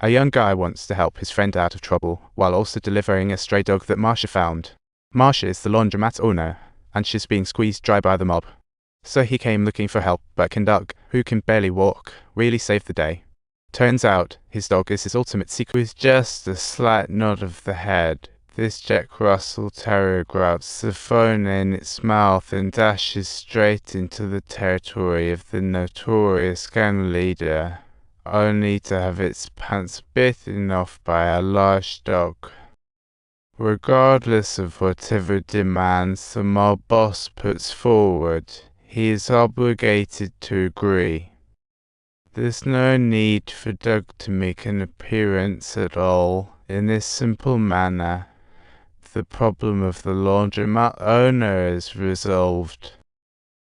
A young guy wants to help his friend out of trouble, while also delivering a stray dog that Marsha found. Marsha is the laundromat owner, and she's being squeezed dry by the mob. So he came looking for help, but can Doug, who can barely walk, really saved the day. Turns out, his dog is his ultimate secret. With just a slight nod of the head, this Jack Russell Terrier grabs the phone in its mouth and dashes straight into the territory of the notorious gang leader, only to have its pants bitten off by a large dog. Regardless of whatever demands the mob boss puts forward, he is obligated to agree. There's no need for Doug to make an appearance at all. In this simple manner, the problem of the laundromat owner is resolved.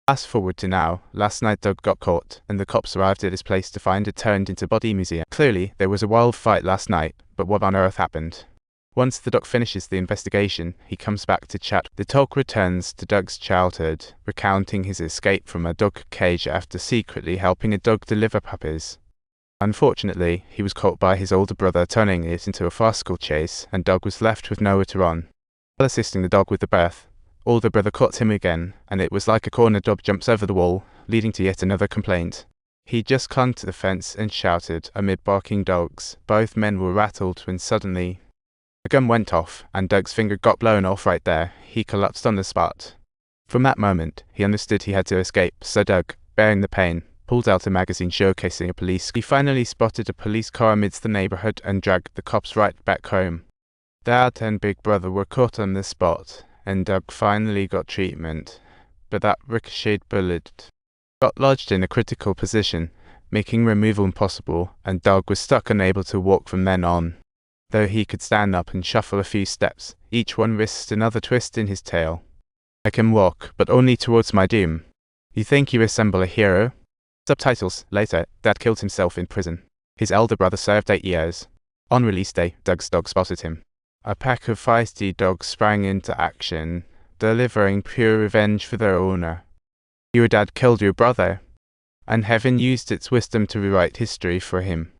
Fast forward to now. Last night Doug got caught, and the cops arrived at his place to find it turned into body museum. Clearly, there was a wild fight last night, but what on earth happened? Once the doc finishes the investigation, he comes back to chat. The talk returns to Doug's childhood, recounting his escape from a dog cage after secretly helping a dog deliver puppies. Unfortunately, he was caught by his older brother turning it into a farcical chase, and Doug was left with nowhere to run. While assisting the dog with the birth, older brother caught him again, and it was like a corner dog jumps over the wall, leading to yet another complaint. He just clung to the fence and shouted amid barking dogs. Both men were rattled when suddenly the gun went off, and Doug's finger got blown off right there. He collapsed on the spot. From that moment, he understood he had to escape, so Doug, bearing the pain, pulled out a magazine showcasing a police. He finally spotted a police car amidst the neighborhood and dragged the cops right back home. Dad and Big Brother were caught on the spot, and Doug finally got treatment, but that ricocheted bullet got lodged in a critical position, making removal impossible, and Doug was stuck unable to walk from then on. Though he could stand up and shuffle a few steps, each one risked another twist in his tail. I can walk, but only towards my doom. You think you resemble a hero? Subtitles. Later, Dad killed himself in prison. His elder brother served 8 years. On release day, Doug's dog spotted him. A pack of feisty dogs sprang into action, delivering pure revenge for their owner. Your dad killed your brother, and heaven used its wisdom to rewrite history for him.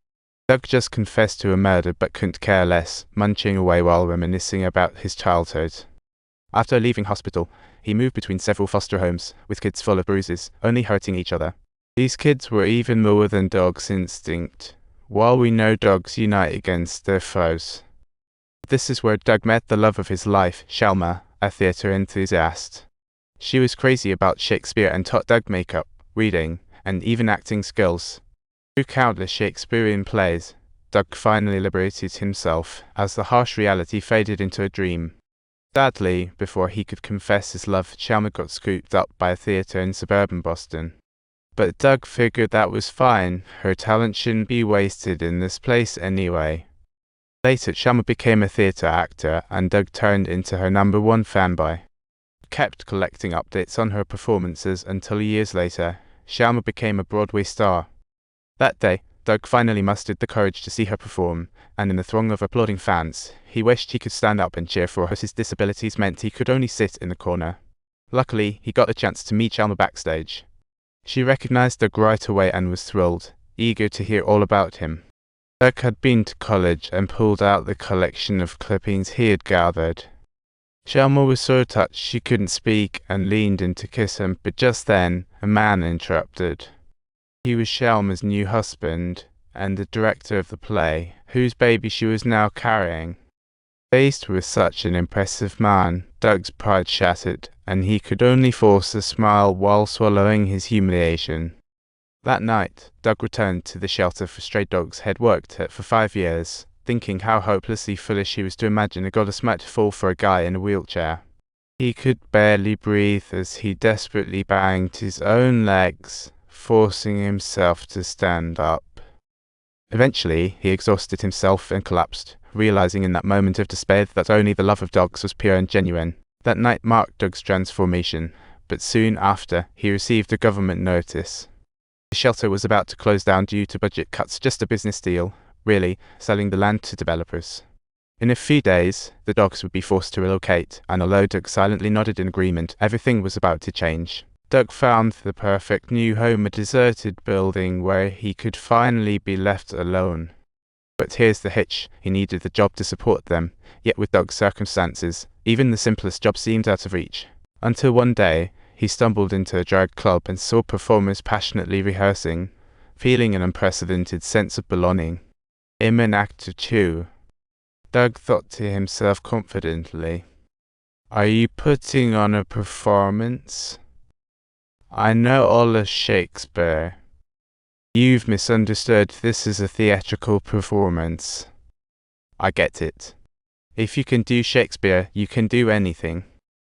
Doug just confessed to a murder but couldn't care less, munching away while reminiscing about his childhood. After leaving hospital, he moved between several foster homes, with kids full of bruises, only hurting each other. These kids were even lower than dogs' instinct, while we know dogs unite against their foes. This is where Doug met the love of his life, Shalma, a theatre enthusiast. She was crazy about Shakespeare and taught Doug makeup, reading, and even acting skills. Through countless Shakespearean plays, Doug finally liberated himself as the harsh reality faded into a dream. Sadly, before he could confess his love, Shalma got scooped up by a theatre in suburban Boston. But Doug figured that was fine. Her talent shouldn't be wasted in this place anyway. Later, Shalma became a theatre actor, and Doug turned into her #1 fanboy. Kept collecting updates on her performances until years later, Shalma became a Broadway star. That day, Doug finally mustered the courage to see her perform, and in the throng of applauding fans, he wished he could stand up and cheer for her. His disabilities meant he could only sit in the corner. Luckily, he got the chance to meet Shalma backstage. She recognized Doug right away and was thrilled, eager to hear all about him. Doug had been to college and pulled out the collection of clippings he had gathered. Shalma was so touched she couldn't speak and leaned in to kiss him, but just then, a man interrupted. He was Shalma's new husband, and the director of the play, whose baby she was now carrying. Faced with such an impressive man, Doug's pride shattered, and he could only force a smile while swallowing his humiliation. That night, Doug returned to the shelter for stray dogs he'd worked at for 5 years, thinking how hopelessly foolish he was to imagine a goddess might fall for a guy in a wheelchair. He could barely breathe as he desperately banged his own legs, forcing himself to stand up. Eventually, he exhausted himself and collapsed, realizing in that moment of despair that only the love of dogs was pure and genuine. That night marked Doug's transformation, but soon after, he received a government notice. The shelter was about to close down due to budget cuts, just a business deal, really, selling the land to developers. In a few days, the dogs would be forced to relocate, and although Doug silently nodded in agreement, everything was about to change. Doug found the perfect new home, a deserted building where he could finally be left alone. But here's the hitch, he needed the job to support them, yet with Doug's circumstances, even the simplest job seemed out of reach. Until one day, he stumbled into a drag club and saw performers passionately rehearsing, feeling an unprecedented sense of belonging. I'm an actor too, Doug thought to himself confidently. Are you putting on a performance? I know all of Shakespeare. You've misunderstood. This is a theatrical performance. I get it. If you can do Shakespeare, you can do anything.